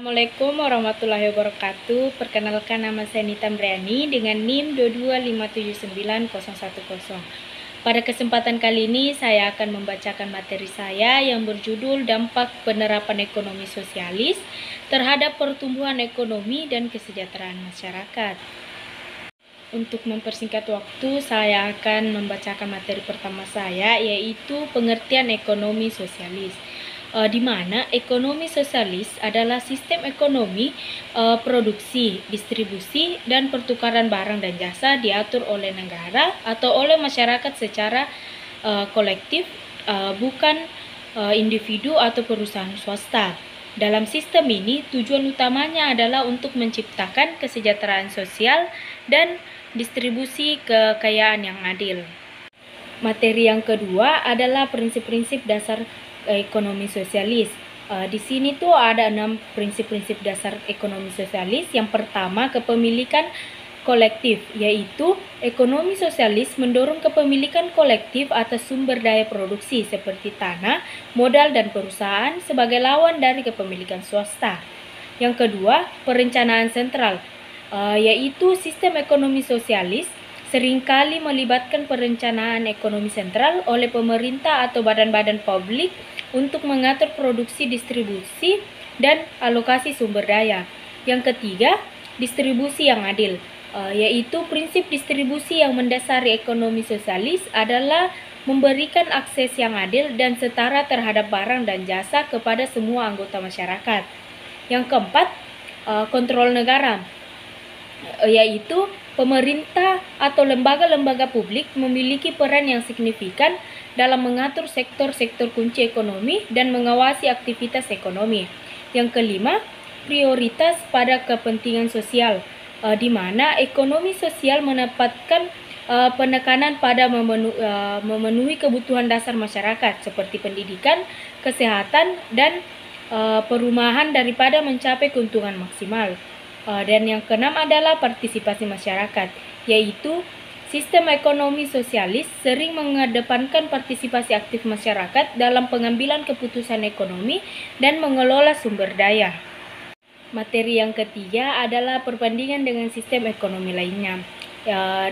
Assalamualaikum warahmatullahi wabarakatuh. Perkenalkan, nama saya Nita Mriani dengan NIM 225791010. Pada kesempatan kali ini saya akan membacakan materi saya yang berjudul Dampak Penerapan Ekonomi Sosialis terhadap Pertumbuhan Ekonomi dan Kesejahteraan Masyarakat. Untuk mempersingkat waktu, saya akan membacakan materi pertama saya, yaitu pengertian ekonomi sosialis. Di mana ekonomi sosialis adalah sistem ekonomi produksi, distribusi, dan pertukaran barang dan jasa diatur oleh negara atau oleh masyarakat secara kolektif, bukan individu atau perusahaan swasta. Dalam sistem ini, tujuan utamanya adalah untuk menciptakan kesejahteraan sosial dan distribusi kekayaan yang adil. Materi yang kedua adalah prinsip-prinsip dasar ekonomi sosialis. Di sini tuh ada 6 prinsip-prinsip dasar ekonomi sosialis. Yang pertama, kepemilikan kolektif, yaitu ekonomi sosialis mendorong kepemilikan kolektif atas sumber daya produksi seperti tanah, modal, dan perusahaan sebagai lawan dari kepemilikan swasta. Yang kedua, perencanaan sentral, yaitu sistem ekonomi sosialis seringkali melibatkan perencanaan ekonomi sentral oleh pemerintah atau badan-badan publik untuk mengatur produksi, distribusi, dan alokasi sumber daya. Yang ketiga, distribusi yang adil, yaitu prinsip distribusi yang mendasari ekonomi sosialis adalah memberikan akses yang adil dan setara terhadap barang dan jasa kepada semua anggota masyarakat. Yang keempat, kontrol negara, yaitu pemerintah atau lembaga-lembaga publik memiliki peran yang signifikan dalam mengatur sektor-sektor kunci ekonomi dan mengawasi aktivitas ekonomi. Yang kelima, prioritas pada kepentingan sosial, di mana ekonomi sosial menempatkan penekanan pada memenuhi kebutuhan dasar masyarakat seperti pendidikan, kesehatan, dan perumahan daripada mencapai keuntungan maksimal. Dan yang keenam adalah partisipasi masyarakat, yaitu sistem ekonomi sosialis sering mengedepankan partisipasi aktif masyarakat dalam pengambilan keputusan ekonomi dan mengelola sumber daya. Materi yang ketiga adalah perbandingan dengan sistem ekonomi lainnya,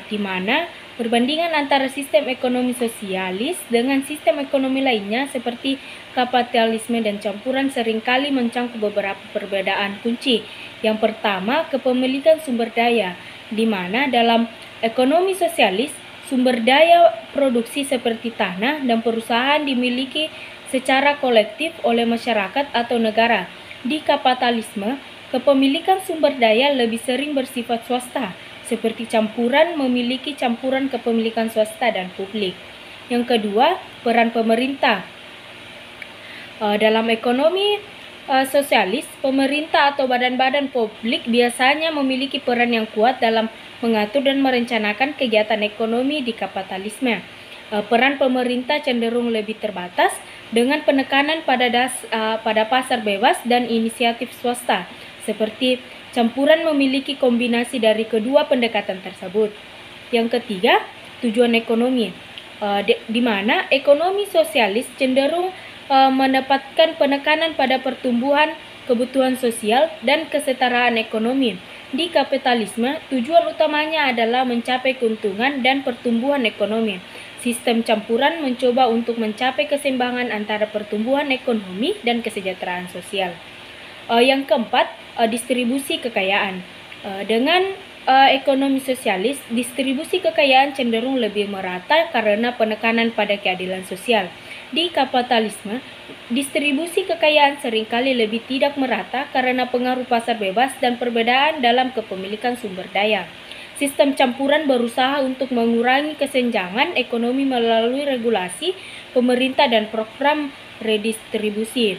di mana perbandingan antara sistem ekonomi sosialis dengan sistem ekonomi lainnya seperti kapitalisme dan campuran seringkali mencangkup beberapa perbedaan kunci. Yang pertama, kepemilikan sumber daya, di mana dalam ekonomi sosialis sumber daya produksi seperti tanah dan perusahaan dimiliki secara kolektif oleh masyarakat atau negara. Di kapitalisme, kepemilikan sumber daya lebih sering bersifat swasta, seperti campuran memiliki campuran kepemilikan swasta dan publik. Yang kedua, peran pemerintah. Dalam ekonomi sosialis, pemerintah atau badan-badan publik biasanya memiliki peran yang kuat dalam mengatur dan merencanakan kegiatan ekonomi. Di kapitalisme, peran pemerintah cenderung lebih terbatas dengan penekanan pada pasar bebas dan inisiatif swasta, seperti campuran memiliki kombinasi dari kedua pendekatan tersebut. Yang ketiga, tujuan ekonomi, di mana ekonomi sosialis cenderung mendapatkan penekanan pada pertumbuhan kebutuhan sosial dan kesetaraan ekonomi. Di kapitalisme, tujuan utamanya adalah mencapai keuntungan dan pertumbuhan ekonomi. Sistem campuran mencoba untuk mencapai keseimbangan antara pertumbuhan ekonomi dan kesejahteraan sosial. Yang keempat, distribusi kekayaan. Dengan ekonomi sosialis, distribusi kekayaan cenderung lebih merata karena penekanan pada keadilan sosial. Di kapitalisme, distribusi kekayaan seringkali lebih tidak merata karena pengaruh pasar bebas dan perbedaan dalam kepemilikan sumber daya. Sistem campuran berusaha untuk mengurangi kesenjangan ekonomi melalui regulasi pemerintah dan program redistribusi.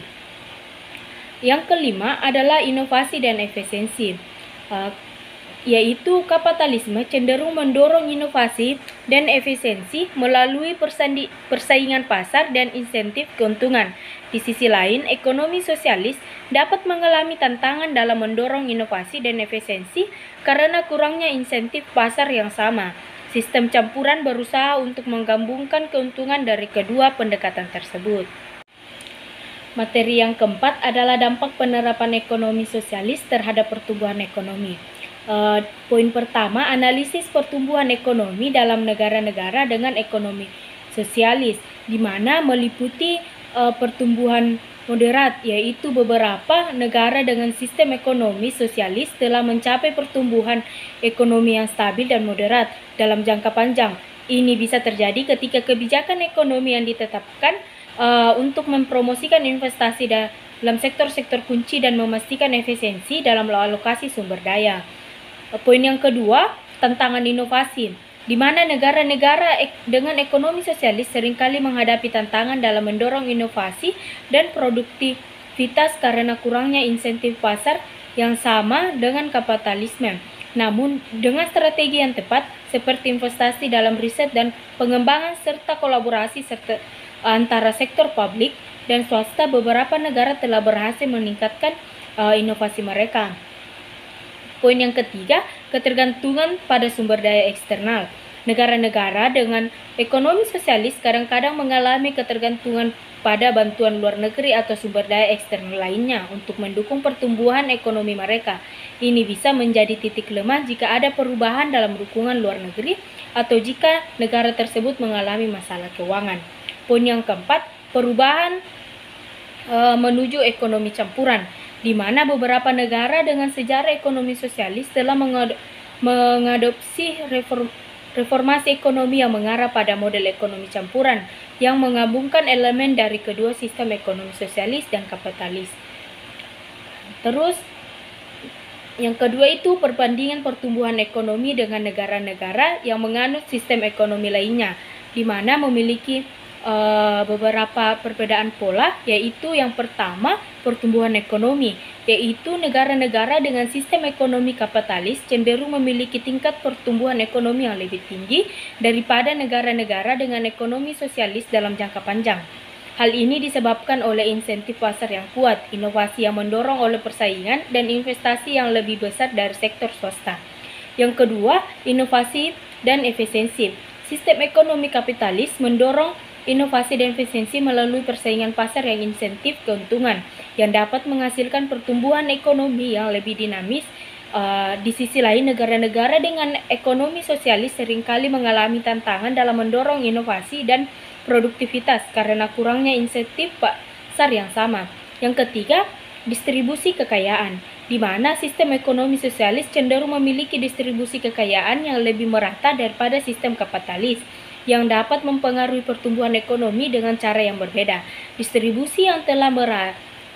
Yang kelima adalah inovasi dan efisiensi, yaitu kapitalisme cenderung mendorong inovasi dan efisiensi melalui persaingan pasar dan insentif keuntungan. Di sisi lain, ekonomi sosialis dapat mengalami tantangan dalam mendorong inovasi dan efisiensi karena kurangnya insentif pasar yang sama. Sistem campuran berusaha untuk menggabungkan keuntungan dari kedua pendekatan tersebut. Materi yang keempat adalah dampak penerapan ekonomi sosialis terhadap pertumbuhan ekonomi. Poin pertama, analisis pertumbuhan ekonomi dalam negara-negara dengan ekonomi sosialis, di mana meliputi pertumbuhan moderat, yaitu beberapa negara dengan sistem ekonomi sosialis telah mencapai pertumbuhan ekonomi yang stabil dan moderat dalam jangka panjang. Ini bisa terjadi ketika kebijakan ekonomi yang ditetapkan untuk mempromosikan investasi dalam sektor-sektor kunci dan memastikan efisiensi dalam alokasi sumber daya. Poin yang kedua, tantangan inovasi, di mana negara-negara dengan ekonomi sosialis seringkali menghadapi tantangan dalam mendorong inovasi dan produktivitas karena kurangnya insentif pasar yang sama dengan kapitalisme. Namun, dengan strategi yang tepat, seperti investasi dalam riset dan pengembangan serta kolaborasi antara sektor publik dan swasta, beberapa negara telah berhasil meningkatkan inovasi mereka. Poin yang ketiga, ketergantungan pada sumber daya eksternal. Negara-negara dengan ekonomi sosialis kadang-kadang mengalami ketergantungan pada bantuan luar negeri atau sumber daya eksternal lainnya untuk mendukung pertumbuhan ekonomi mereka. Ini bisa menjadi titik lemah jika ada perubahan dalam dukungan luar negeri atau jika negara tersebut mengalami masalah keuangan. Poin yang keempat, perubahan menuju ekonomi campuran, di mana beberapa negara dengan sejarah ekonomi sosialis telah mengadopsi reformasi ekonomi yang mengarah pada model ekonomi campuran yang menggabungkan elemen dari kedua sistem ekonomi sosialis dan kapitalis. Terus yang kedua itu perbandingan pertumbuhan ekonomi dengan negara-negara yang menganut sistem ekonomi lainnya, di mana memiliki beberapa perbedaan pola, yaitu yang pertama pertumbuhan ekonomi, yaitu negara-negara dengan sistem ekonomi kapitalis cenderung memiliki tingkat pertumbuhan ekonomi yang lebih tinggi daripada negara-negara dengan ekonomi sosialis dalam jangka panjang. Hal ini disebabkan oleh insentif pasar yang kuat, inovasi yang mendorong oleh persaingan, dan investasi yang lebih besar dari sektor swasta. Yang kedua, inovasi dan efisiensi. Sistem ekonomi kapitalis mendorong inovasi dan efisiensi melalui persaingan pasar yang insentif keuntungan, yang dapat menghasilkan pertumbuhan ekonomi yang lebih dinamis. Di sisi lain, negara-negara dengan ekonomi sosialis seringkali mengalami tantangan dalam mendorong inovasi dan produktivitas karena kurangnya insentif pasar yang sama. Yang ketiga, distribusi kekayaan, di mana sistem ekonomi sosialis cenderung memiliki distribusi kekayaan yang lebih merata daripada sistem kapitalis, yang dapat mempengaruhi pertumbuhan ekonomi dengan cara yang berbeda. Distribusi yang telah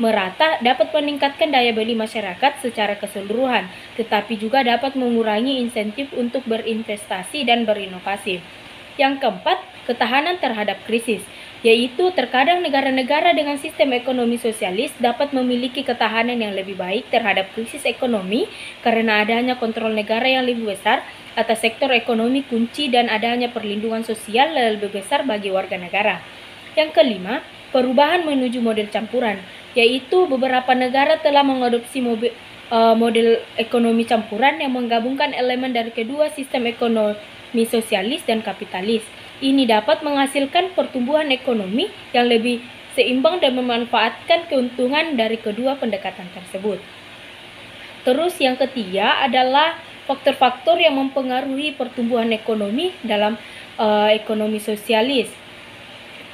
merata dapat meningkatkan daya beli masyarakat secara keseluruhan, tetapi juga dapat mengurangi insentif untuk berinvestasi dan berinovasi. Yang keempat, ketahanan terhadap krisis, yaitu terkadang negara-negara dengan sistem ekonomi sosialis dapat memiliki ketahanan yang lebih baik terhadap krisis ekonomi karena adanya kontrol negara yang lebih besar atas sektor ekonomi kunci dan adanya perlindungan sosial lebih besar bagi warga negara. Yang kelima, perubahan menuju model campuran, yaitu beberapa negara telah mengadopsi model ekonomi campuran yang menggabungkan elemen dari kedua sistem ekonomi sosialis dan kapitalis. Ini dapat menghasilkan pertumbuhan ekonomi yang lebih seimbang dan memanfaatkan keuntungan dari kedua pendekatan tersebut. Terus yang ketiga adalah faktor-faktor yang mempengaruhi pertumbuhan ekonomi dalam ekonomi sosialis,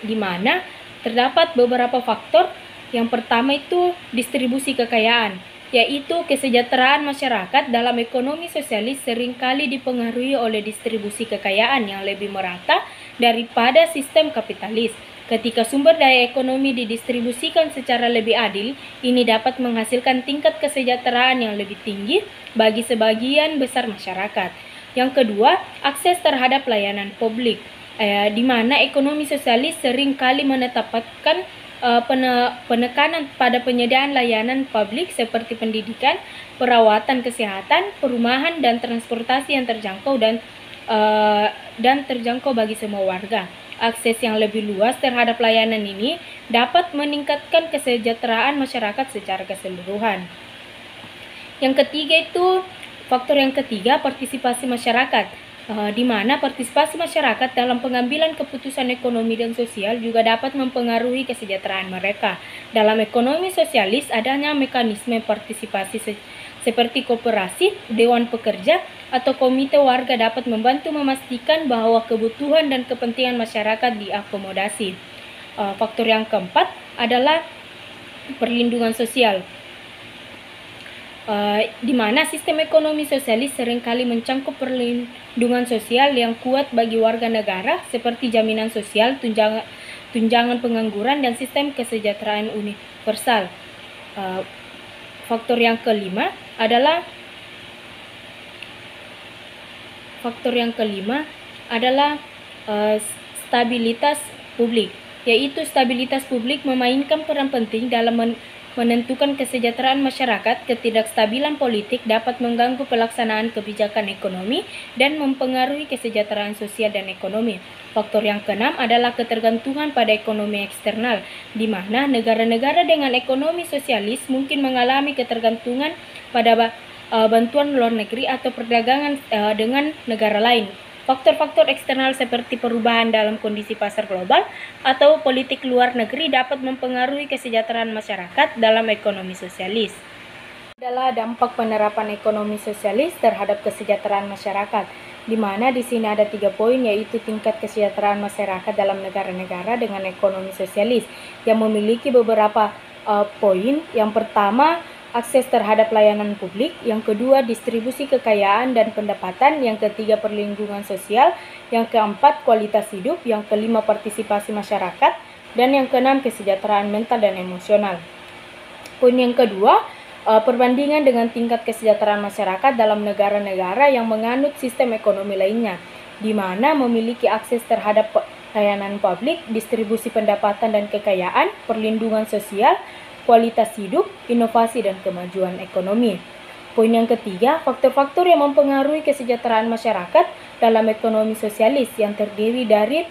di mana terdapat beberapa faktor. Yang pertama itu distribusi kekayaan, yaitu kesejahteraan masyarakat dalam ekonomi sosialis seringkali dipengaruhi oleh distribusi kekayaan yang lebih merata daripada sistem kapitalis. Ketika sumber daya ekonomi didistribusikan secara lebih adil, ini dapat menghasilkan tingkat kesejahteraan yang lebih tinggi bagi sebagian besar masyarakat. Yang kedua, akses terhadap layanan publik, di mana ekonomi sosialis seringkali menetapkan penekanan pada penyediaan layanan publik seperti pendidikan, perawatan kesehatan, perumahan, dan transportasi yang terjangkau dan terjangkau bagi semua warga. Akses yang lebih luas terhadap layanan ini dapat meningkatkan kesejahteraan masyarakat secara keseluruhan. Yang ketiga itu, faktor yang ketiga, partisipasi masyarakat. di mana partisipasi masyarakat dalam pengambilan keputusan ekonomi dan sosial juga dapat mempengaruhi kesejahteraan mereka. Dalam ekonomi sosialis, adanya mekanisme partisipasi seperti koperasi, dewan pekerja, atau komite warga dapat membantu memastikan bahwa kebutuhan dan kepentingan masyarakat diakomodasi. Faktor yang keempat adalah perlindungan sosial. Di mana sistem ekonomi sosialis seringkali mencangkup perlindungan sosial yang kuat bagi warga negara seperti jaminan sosial, tunjangan pengangguran, dan sistem kesejahteraan universal. Faktor yang kelima adalah stabilitas publik, yaitu stabilitas publik memainkan peran penting dalam menentukan kesejahteraan masyarakat. Ketidakstabilan politik dapat mengganggu pelaksanaan kebijakan ekonomi dan mempengaruhi kesejahteraan sosial dan ekonomi. Faktor yang keenam adalah ketergantungan pada ekonomi eksternal, di mana negara-negara dengan ekonomi sosialis mungkin mengalami ketergantungan pada bantuan luar negeri atau perdagangan dengan negara lain. Faktor-faktor eksternal seperti perubahan dalam kondisi pasar global atau politik luar negeri dapat mempengaruhi kesejahteraan masyarakat dalam ekonomi sosialis. Adalah dampak penerapan ekonomi sosialis terhadap kesejahteraan masyarakat, di mana di sini ada 3 poin, yaitu tingkat kesejahteraan masyarakat dalam negara-negara dengan ekonomi sosialis yang memiliki beberapa poin. Yang pertama, akses terhadap layanan publik. Yang kedua, distribusi kekayaan dan pendapatan. Yang ketiga, perlindungan sosial. Yang keempat, kualitas hidup. Yang kelima, partisipasi masyarakat. Dan yang keenam, kesejahteraan mental dan emosional. Poin yang kedua, perbandingan dengan tingkat kesejahteraan masyarakat dalam negara-negara yang menganut sistem ekonomi lainnya, di mana memiliki akses terhadap layanan publik, distribusi pendapatan dan kekayaan, perlindungan sosial, kualitas hidup, inovasi, dan kemajuan ekonomi. Poin yang ketiga, faktor-faktor yang mempengaruhi kesejahteraan masyarakat dalam ekonomi sosialis yang terdiri dari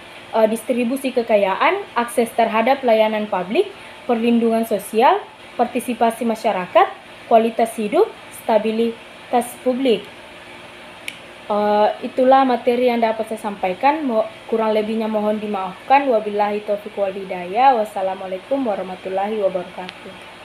distribusi kekayaan, akses terhadap layanan publik, perlindungan sosial, partisipasi masyarakat, kualitas hidup, stabilitas publik. Itulah materi yang dapat saya sampaikan. Kurang lebihnya mohon dimaafkan. Wabillahi taufiq wal hidayah. Wassalamualaikum warahmatullahi wabarakatuh.